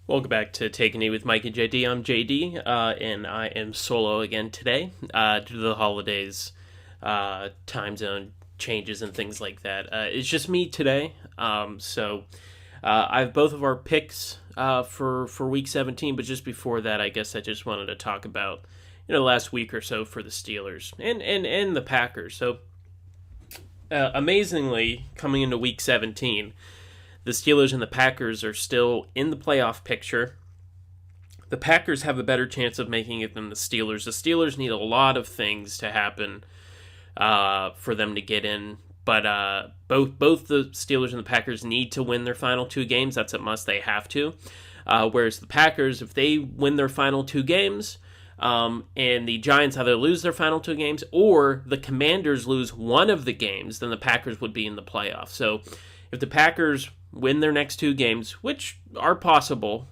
Welcome back to Taking It with Mike and JD. I'm JD, and I am solo again today due to the holidays, time zone changes, and things like that. It's just me today. I have both of our picks for Week 17, but just before that, I guess I just wanted to talk about the last week or so for the Steelers and the Packers. So amazingly, coming into Week 17. The Steelers and the Packers are still in the playoff picture. The Packers have a better chance of making it than the Steelers. The Steelers need a lot of things to happen for them to get in. But both the Steelers and the Packers need to win their final two games. That's a must. They have to. Whereas the Packers, if they win their final two games, and the Giants either lose their final two games or the Commanders lose one of the games, then the Packers would be in the playoffs. So if the Packers win their next two games, which are possible,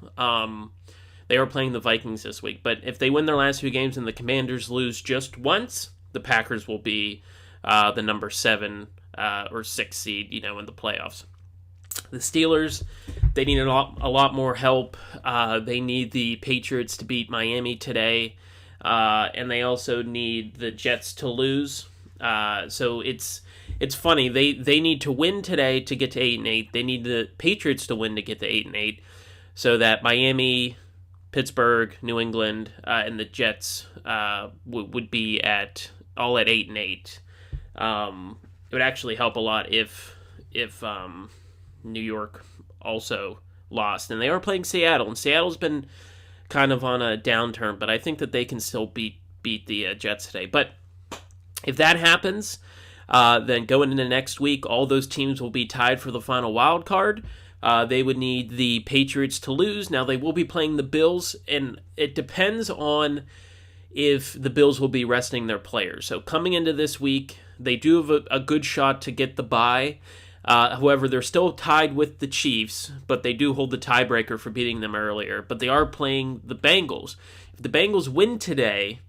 they are playing the Vikings this week, but if they win their last two games and the Commanders lose just once, the Packers will be the number 7 or 6 seed, in the playoffs. The Steelers, they need a lot more help. They need the Patriots to beat Miami today, and they also need the Jets to lose. So it's funny. They need to win today to get to 8-8. They need the Patriots to win to get to 8-8, so that Miami, Pittsburgh, New England, and the Jets would be all at 8-8. It would actually help a lot if New York also lost, and they are playing Seattle, and Seattle's been kind of on a downturn, but I think that they can still beat the Jets today. But if that happens, then going into next week, all those teams will be tied for the final wild card. They would need the Patriots to lose. Now, they will be playing the Bills, and it depends on if the Bills will be resting their players. So coming into this week, they do have a good shot to get the bye. However, they're still tied with the Chiefs, but they do hold the tiebreaker for beating them earlier. But they are playing the Bengals. If the Bengals win today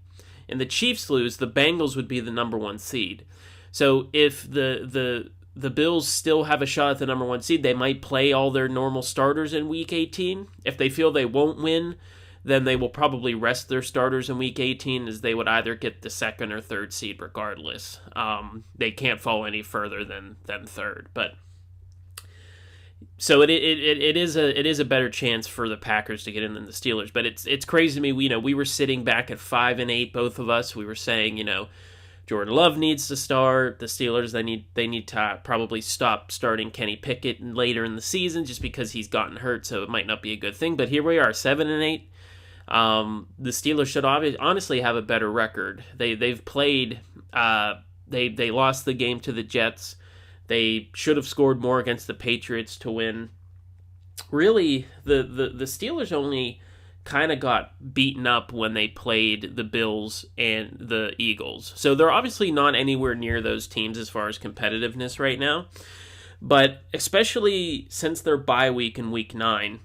and the Chiefs lose, the Bengals would be the number 1 seed. So if the Bills still have a shot at the number 1 seed, they might play all their normal starters in Week 18. If they feel they won't win, then they will probably rest their starters in Week 18, as they would either get the 2nd or 3rd seed regardless. They can't fall any further than 3rd. But so it is a better chance for the Packers to get in than the Steelers. But it's crazy to me. We were sitting back at 5-8, both of us. We were saying, Jordan Love needs to start. The Steelers, they need to probably stop starting Kenny Pickett later in the season just because he's gotten hurt, so it might not be a good thing. But here we are, 7-8. The Steelers should honestly have a better record. They've played. They lost the game to the Jets. They should have scored more against the Patriots to win. Really, the Steelers only kind of got beaten up when they played the Bills and the Eagles. So they're obviously not anywhere near those teams as far as competitiveness right now. But especially since their bye week in Week 9,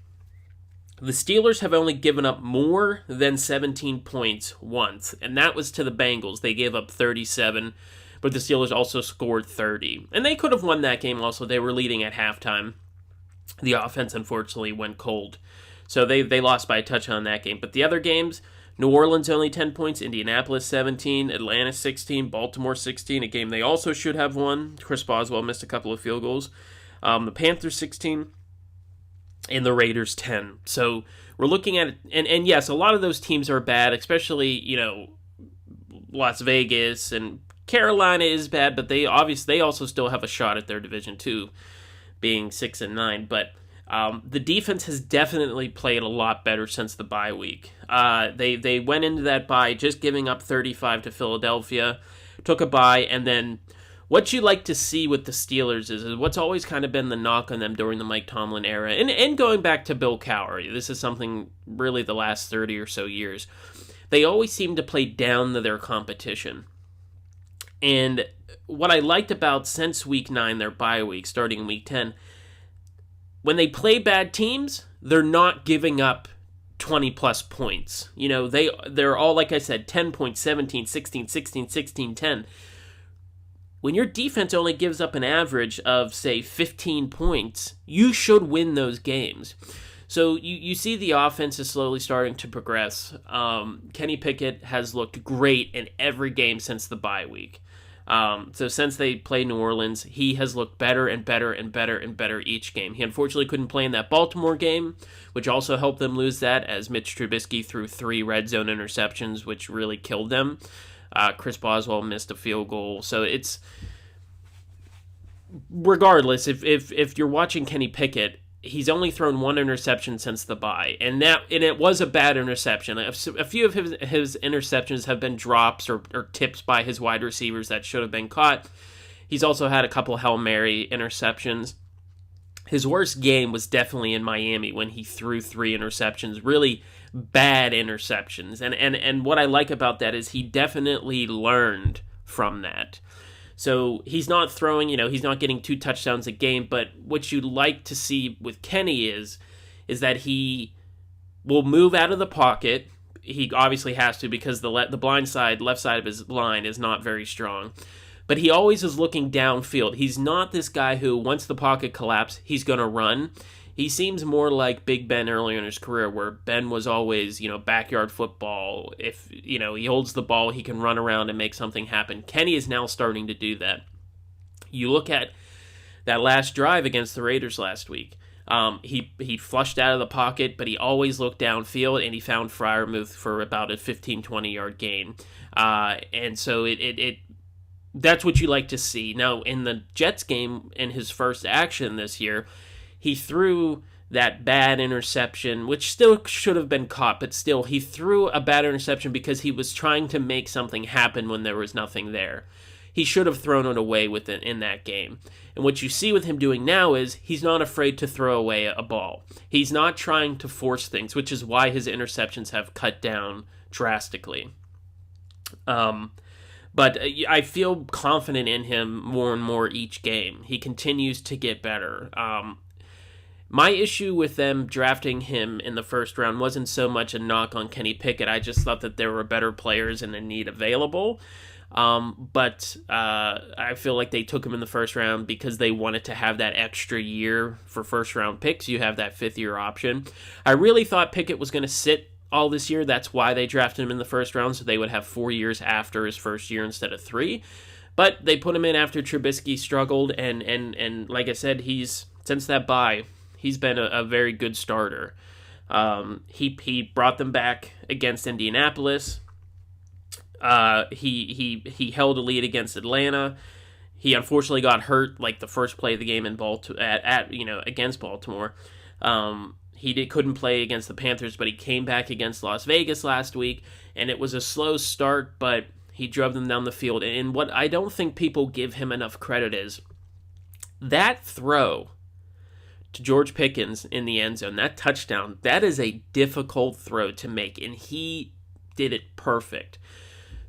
the Steelers have only given up more than 17 points once, and that was to the Bengals. They gave up 37, but the Steelers also scored 30. And they could have won that game also. They were leading at halftime. The offense, unfortunately, went cold. So they lost by a touchdown in that game. But the other games, New Orleans only 10 points, Indianapolis 17, Atlanta 16, Baltimore 16, a game they also should have won. Chris Boswell missed a couple of field goals. The Panthers 16, and the Raiders 10. So we're looking at it, and yes, a lot of those teams are bad, especially, Las Vegas, and Carolina is bad, but they also still have a shot at their division too, being 6-9. But the defense has definitely played a lot better since the bye week. They went into that bye just giving up 35 to Philadelphia, took a bye, and then what you like to see with the Steelers is what's always kind of been the knock on them during the Mike Tomlin era, and going back to Bill Cowher. This is something really the last 30 or so years. They always seem to play down to their competition. And what I liked about since Week 9, their bye week, starting in Week 10, when they play bad teams, they're not giving up 20-plus points. They're all, like I said, 10 points, 17, 16, 16, 16, 10. When your defense only gives up an average of, say, 15 points, you should win those games. So you see the offense is slowly starting to progress. Kenny Pickett has looked great in every game since the bye week. So since they played New Orleans, he has looked better and better and better and better each game. He unfortunately couldn't play in that Baltimore game, which also helped them lose that, as Mitch Trubisky threw 3 red zone interceptions, which really killed them. Chris Boswell missed a field goal. So it's... Regardless, if you're watching Kenny Pickett, he's only thrown 1 interception since the bye, and it was a bad interception. A few of his interceptions have been drops or tips by his wide receivers that should have been caught. He's also had a couple Hail Mary interceptions. His worst game was definitely in Miami when he threw 3 interceptions, really bad interceptions. And what I like about that is he definitely learned from that. So he's not throwing, he's not getting 2 touchdowns a game, but what you'd like to see with Kenny is that he will move out of the pocket. He obviously has to, because the blind side, left side of his line is not very strong. But he always is looking downfield. He's not this guy who, once the pocket collapses, he's going to run. He seems more like Big Ben earlier in his career, where Ben was always, backyard football. If, he holds the ball, he can run around and make something happen. Kenny is now starting to do that. You look at that last drive against the Raiders last week. He flushed out of the pocket, but he always looked downfield, and he found Freiermuth for about a 15, 20-yard gain. And so that's what you like to see. Now, in the Jets game, in his first action this year, he threw that bad interception, which still should have been caught, but still, he threw a bad interception because he was trying to make something happen when there was nothing there. He should have thrown it away with it in that game. And what you see with him doing now is he's not afraid to throw away a ball. He's not trying to force things, which is why his interceptions have cut down drastically. But I feel confident in him more and more each game. He continues to get better. My issue with them drafting him in the first round wasn't so much a knock on Kenny Pickett. I just thought that there were better players in the need available. But I feel like they took him in the first round because they wanted to have that extra year for first round picks. You have that 5th-year option. I really thought Pickett was going to sit all this year. That's why they drafted him in the first round, so they would have 4 years after his first year instead of 3. But they put him in after Trubisky struggled, and like I said, since that bye, he's been a very good starter. He brought them back against Indianapolis. He held a lead against Atlanta. He unfortunately got hurt like the first play of the game in against Baltimore. He couldn't play against the Panthers, but he came back against Las Vegas last week, and it was a slow start, but he drove them down the field. And what I don't think people give him enough credit is that throw to George Pickens in the end zone, that touchdown, that is a difficult throw to make, and he did it perfect.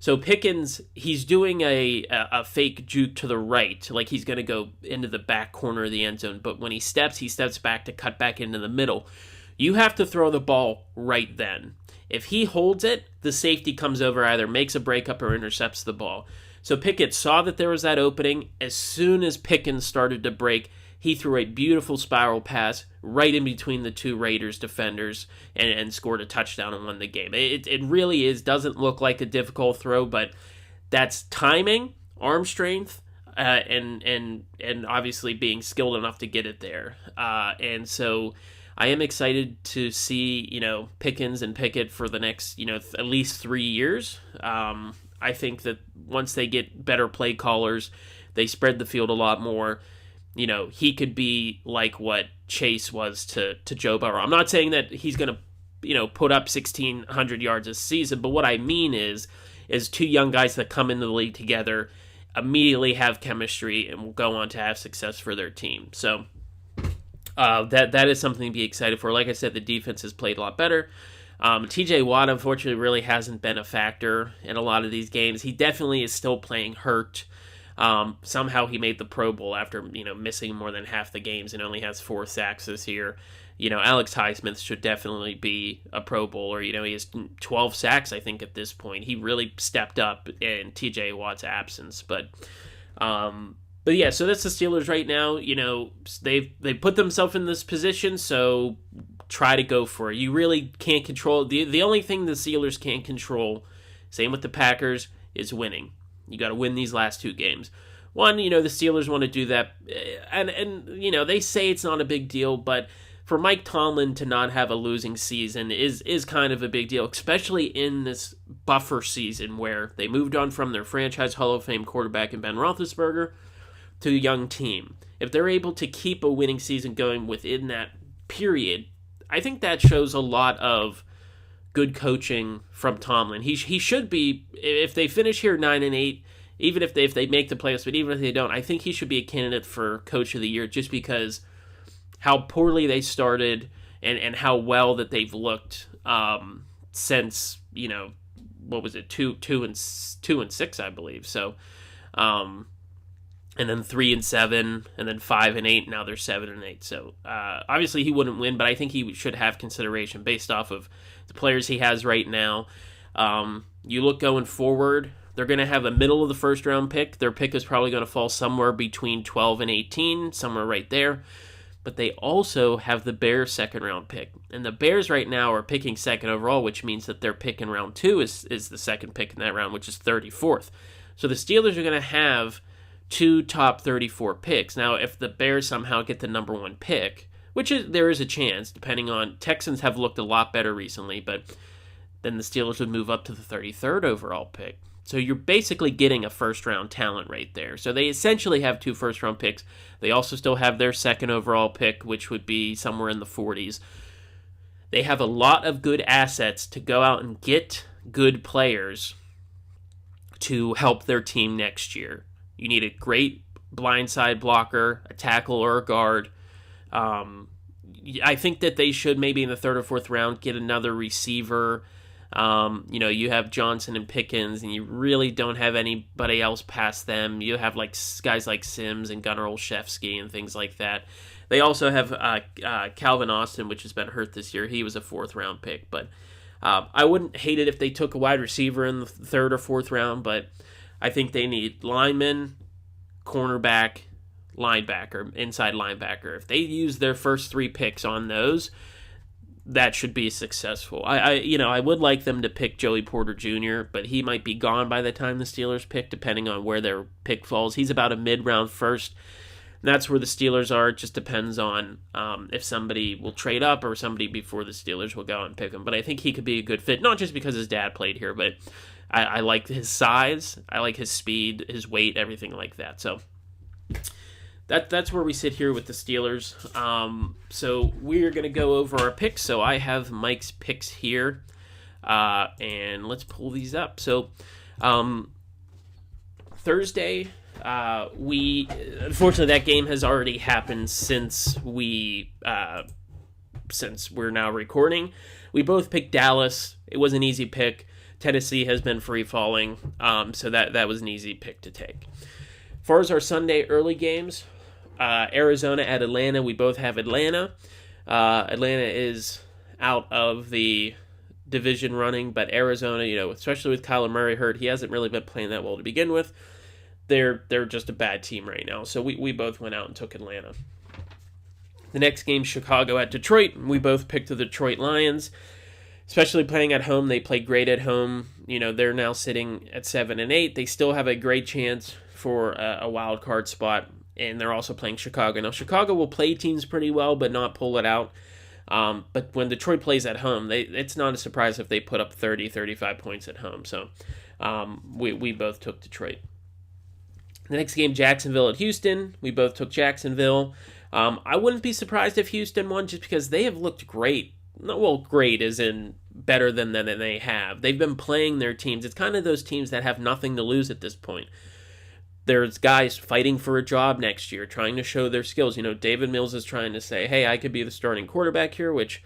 So Pickens, he's doing a fake juke to the right, like he's going to go into the back corner of the end zone, but when he steps back to cut back into the middle. You have to throw the ball right then. If he holds it, the safety comes over, either makes a breakup or intercepts the ball. So Pickett saw that there was that opening. As soon as Pickens started to break, he threw a beautiful spiral pass right in between the 2 Raiders defenders and scored a touchdown and won the game. It really doesn't look like a difficult throw, but that's timing, arm strength, and obviously being skilled enough to get it there. And so I am excited to see, Pickens and Pickett for the next, at least 3 years. I think that once they get better play callers, they spread the field a lot more. He could be like what Chase was to Joe Burrow. I'm not saying that he's going to, put up 1,600 yards a season, but what I mean is 2 young guys that come into the league together, immediately have chemistry, and will go on to have success for their team. So that is something to be excited for. Like I said, the defense has played a lot better. TJ Watt, unfortunately, really hasn't been a factor in a lot of these games. He definitely is still playing hurt. Somehow he made the Pro Bowl after, missing more than half the games and only has 4 sacks this year. Alex Highsmith should definitely be a Pro Bowler. He has 12 sacks, I think, at this point. He really stepped up in TJ Watt's absence. But yeah, so that's the Steelers right now. They put themselves in this position, so try to go for it. You really can't control the only thing the Steelers can't control, same with the Packers, is winning. You got to win these last 2 games. One, the Steelers want to do that, and they say it's not a big deal, but for Mike Tomlin to not have a losing season is kind of a big deal, especially in this buffer season where they moved on from their franchise Hall of Fame quarterback in Ben Roethlisberger to a young team. If they're able to keep a winning season going within that period, I think that shows a lot of good coaching from Tomlin. He should be, if they finish here 9-8, even if they make the playoffs, but even if they don't, I think he should be a candidate for Coach of the Year just because how poorly they started and how well that they've looked since, what was it, 2-6, I believe. So, and then 3-7, and then 5-8. Now they're 7-8. So obviously he wouldn't win, but I think he should have consideration based off of the players he has right now. You look going forward, they're going to have a middle of the first round pick. Their pick is probably going to fall somewhere between 12 and 18, somewhere right there. But they also have the Bears' second round pick. And the Bears right now are picking second overall, which means that their pick in round 2 is the second pick in that round, which is 34th. So the Steelers are going to have 2 top 34 picks. Now, if the Bears somehow get the number 1 pick, there is a chance, depending on, Texans have looked a lot better recently, but then the Steelers would move up to the 33rd overall pick. So you're basically getting a first-round talent right there. So they essentially have 2 first-round picks. They also still have their second overall pick, which would be somewhere in the 40s. They have a lot of good assets to go out and get good players to help their team next year. You need a great blindside blocker, a tackle, or a guard. I think that they should maybe in the 3rd or 4th round get another receiver. You have Johnson and Pickens, and you really don't have anybody else past them. You have guys like Sims and Gunnar Olszewski and things like that. They also have Calvin Austin, which has been hurt this year. He was a 4th round pick, but I wouldn't hate it if they took a wide receiver in the 3rd or 4th round, but I think they need lineman, cornerback, linebacker, inside linebacker. If they use their first 3 picks on those, that should be successful. I would like them to pick Joey Porter Jr., but he might be gone by the time the Steelers pick, depending on where their pick falls. He's about a mid-round first. And that's where the Steelers are. It just depends on if somebody will trade up or somebody before the Steelers will go out and pick him. But I think he could be a good fit, not just because his dad played here, but I like his size, I like his speed, his weight, everything like that. So that's where we sit here with the Steelers. So we're going to go over our picks. So I have Mike's picks here, and let's pull these up. So Thursday, unfortunately that game has already happened since we're now recording. We both picked Dallas. It was an easy pick. Tennessee has been free falling, so that was an easy pick to take. As far as our Sunday early games, Arizona at Atlanta, we both have Atlanta. Atlanta is out of the division running, but Arizona, especially with Kyler Murray hurt, he hasn't really been playing that well to begin with. They're just a bad team right now, so we both went out and took Atlanta. The next game, Chicago at Detroit. We both picked the Detroit Lions. Especially playing at home, they play great at home. They're now sitting at 7-8. They still have a great chance for a wild card spot, and they're also playing Chicago. Now, Chicago will play teams pretty well, but not pull it out. But when Detroit plays at home, it's not a surprise if they put up 30, 35 points at home. So we both took Detroit. The next game, Jacksonville at Houston. We both took Jacksonville. I wouldn't be surprised if Houston won just because they have looked great. Well, great as in better than they have. They've been playing their teams. It's kind of those teams that have nothing to lose at this point. There's guys fighting for a job next year, trying to show their skills. David Mills is trying to say, hey, I could be the starting quarterback here, which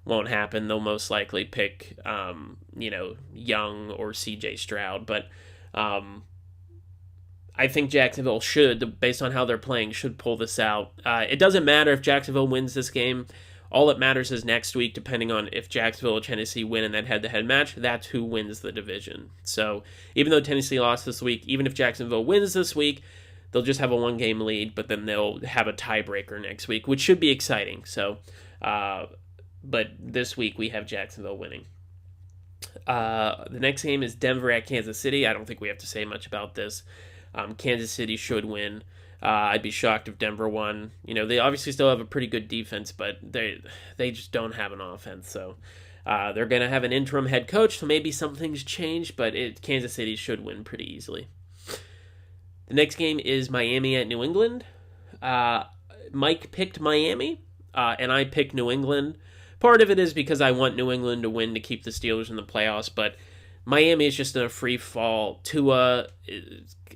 won't happen. They'll most likely pick, Young or C.J. Stroud. But I think Jacksonville should, based on how they're playing, should pull this out. It doesn't matter if Jacksonville wins this game. All that matters is next week, depending on if Jacksonville or Tennessee win in that head-to-head match, that's who wins the division. So even though Tennessee lost this week, even if Jacksonville wins this week, they'll just have a one-game lead, but then they'll have a tiebreaker next week, which should be exciting. So, but this week we have Jacksonville winning. The next game is Denver at Kansas City. I don't think we have to say much about this. Kansas City should win. I'd be shocked if Denver won. They obviously still have a pretty good defense, but they just don't have an offense. So they're going to have an interim head coach, so maybe some things change, but Kansas City should win pretty easily. The next game is Miami at New England. Mike picked Miami, and I picked New England. Part of it is because I want New England to win to keep the Steelers in the playoffs, but Miami is just in a free fall. Tua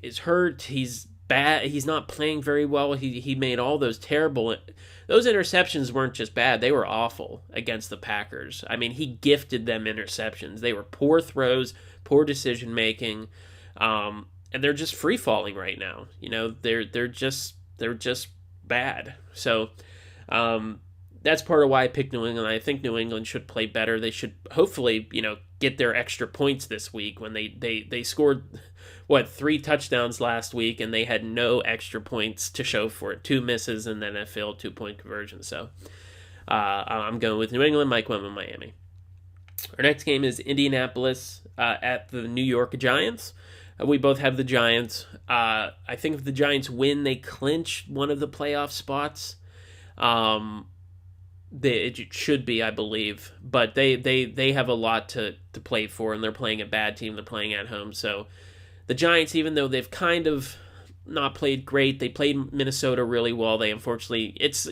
is hurt. He's bad. He's not playing very well. He made all those terrible... Those interceptions weren't just bad. They were awful against the Packers. I mean, he gifted them interceptions. They were poor throws, poor decision-making, and they're just free-falling right now. They're just bad. So, that's part of why I picked New England. I think New England should play better. They should hopefully, get their extra points this week when they scored, 3 touchdowns last week, and they had no extra points to show for it. 2 misses and then a failed 2-point conversion. So I'm going with New England. Mike went with Miami. Our next game is Indianapolis at the New York Giants. We both have the Giants. I think if the Giants win, they clinch one of the playoff spots. It should be, I believe, but they have a lot to play for, and they're playing a bad team. They're playing at home, so the Giants, even though they've kind of not played great, they played Minnesota really well. They unfortunately, it's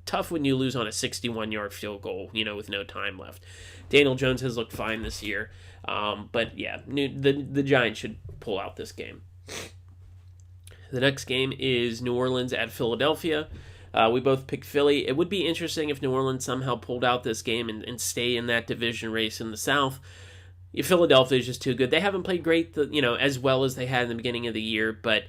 tough when you lose on a 61-yard field goal, with no time left. Daniel Jones has looked fine this year, but yeah, the Giants should pull out this game. The next game is New Orleans at Philadelphia. We both picked Philly. It would be interesting if New Orleans somehow pulled out this game and stay in that division race in the South. Philadelphia is just too good. They haven't played great, as well as they had in the beginning of the year, but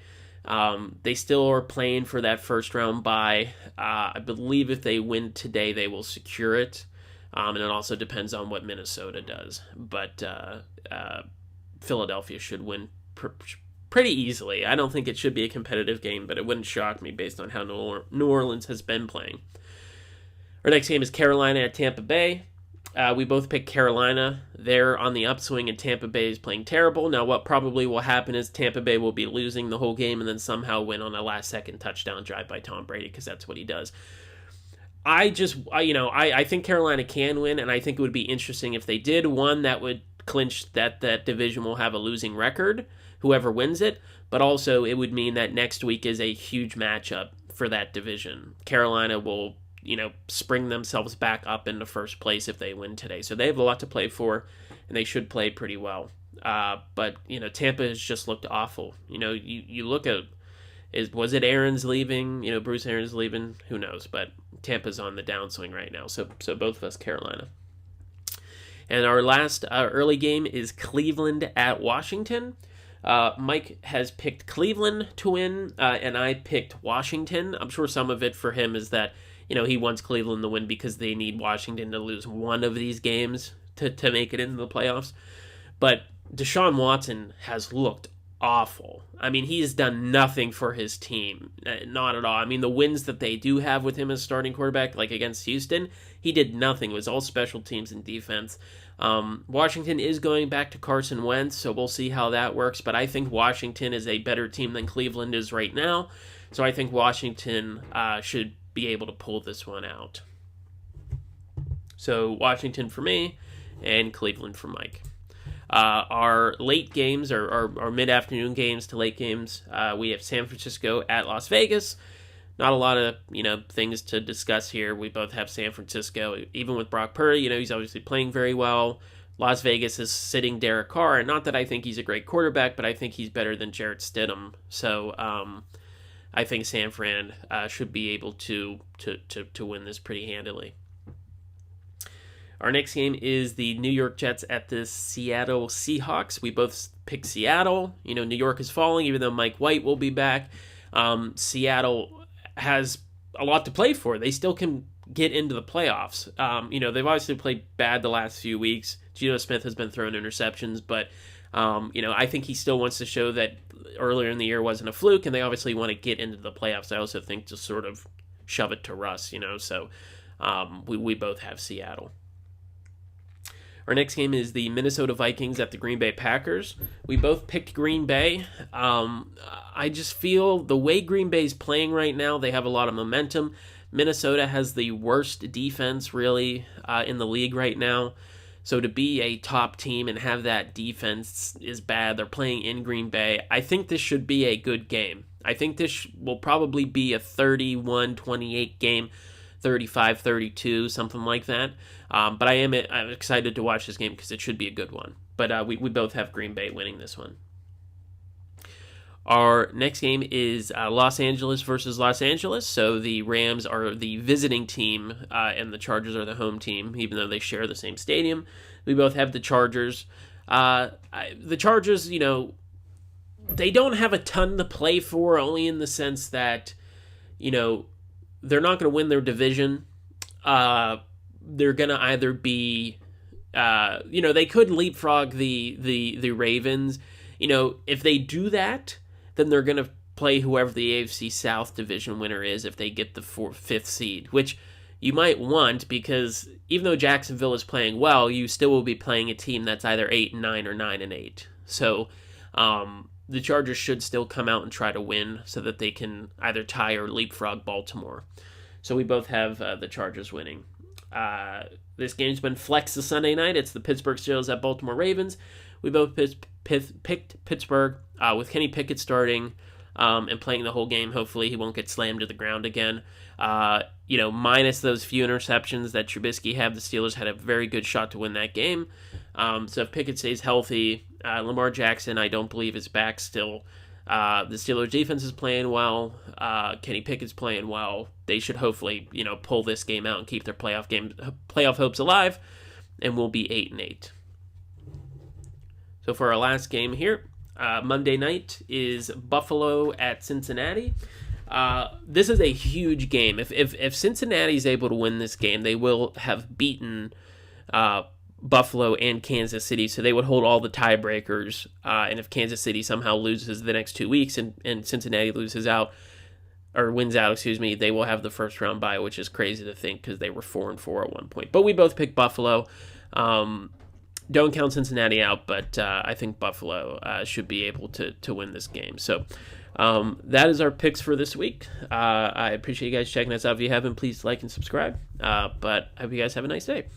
they still are playing for that first round bye. I believe if they win today, they will secure it. And it also depends on what Minnesota does. But Philadelphia should win pretty easily. I don't think it should be a competitive game, but it wouldn't shock me based on how New Orleans has been playing. Our next game is Carolina at Tampa Bay. We both picked Carolina. They're on the upswing, and Tampa Bay is playing terrible. Now, what probably will happen is Tampa Bay will be losing the whole game and then somehow win on a last-second touchdown drive by Tom Brady, because that's what he does. I think Carolina can win, and I think it would be interesting if they did. One, that would clinch that division will have a losing record, whoever wins it, but also it would mean that next week is a huge matchup for that division. Carolina will, spring themselves back up into first place if they win today. So they have a lot to play for, and they should play pretty well. But Tampa has just looked awful. You look at, was it Aaron's leaving? Bruce Aaron's leaving? Who knows? But Tampa's on the downswing right now. So both of us, Carolina. And our last early game is Cleveland at Washington. Mike has picked Cleveland to win, and I picked Washington. I'm sure some of it for him is that, he wants Cleveland to win because they need Washington to lose one of these games to make it into the playoffs. But Deshaun Watson has looked awful. I mean, he has done nothing for his team. Not at all. I mean, the wins that they do have with him as starting quarterback, like against Houston, he did nothing. It was all special teams and defense. Washington is going back to Carson Wentz, so we'll see how that works. But I think Washington is a better team than Cleveland is right now. So I think Washington should be able to pull this one out. So Washington for me and Cleveland for Mike. Our late games, or our mid-afternoon games to late games, we have San Francisco at Las Vegas. Not a lot of, things to discuss here. We both have San Francisco. Even with Brock Purdy, he's obviously playing very well. Las Vegas is sitting Derek Carr, and not that I think he's a great quarterback, but I think he's better than Jarrett Stidham. So I think San Fran should be able to win this pretty handily. Our next game is the New York Jets at the Seattle Seahawks. We both picked Seattle. New York is falling, even though Mike White will be back. Seattle has a lot to play for. They still can get into the playoffs. They've obviously played bad the last few weeks. Geno Smith has been throwing interceptions, but I think he still wants to show that earlier in the year wasn't a fluke, and they obviously want to get into the playoffs. I also think to sort of shove it to Russ, so We both have Seattle. Our next game is the Minnesota Vikings at the Green Bay Packers. We both picked Green Bay. I just feel the way Green Bay's playing right now, they have a lot of momentum. Minnesota has the worst defense, really, in the league right now. So to be a top team and have that defense is bad. They're playing in Green Bay. I think this should be a good game. I think this will probably be a 31-28 game, 35-32, something like that. But I'm excited to watch this game because it should be a good one. But we both have Green Bay winning this one. Our next game is Los Angeles versus Los Angeles. So the Rams are the visiting team and the Chargers are the home team, even though they share the same stadium. We both have the Chargers. The Chargers, they don't have a ton to play for, only in the sense that, they're not going to win their division. They're going to either be, they could leapfrog the Ravens. If they do that, then they're going to play whoever the AFC South division winner is if they get the 5th seed, which you might want because even though Jacksonville is playing well, you still will be playing a team that's either 8-9 or 9-8. So the Chargers should still come out and try to win so that they can either tie or leapfrog Baltimore. So we both have the Chargers winning. This game's been flexed to Sunday night. It's the Pittsburgh Steelers at Baltimore Ravens. We both picked Pittsburgh with Kenny Pickett starting and playing the whole game. Hopefully he won't get slammed to the ground again. Minus those few interceptions that Trubisky had, the Steelers had a very good shot to win that game. So if Pickett stays healthy, Lamar Jackson, I don't believe, is back still. The Steelers defense is playing well. Kenny Pickett's playing well. They should hopefully, pull this game out and keep their playoff hopes alive, and we'll be 8-8. So for our last game here, Monday night is Buffalo at Cincinnati. This is a huge game. If Cincinnati is able to win this game, they will have beaten Buffalo and Kansas City, so they would hold all the tiebreakers. And if Kansas City somehow loses the next 2 weeks and Cincinnati wins out, they will have the first round bye, which is crazy to think because they were 4-4 at one point. But we both picked Buffalo. Don't count Cincinnati out, but I think Buffalo should be able to win this game. So that is our picks for this week. I appreciate you guys checking us out. If you haven't, please like and subscribe. But I hope you guys have a nice day.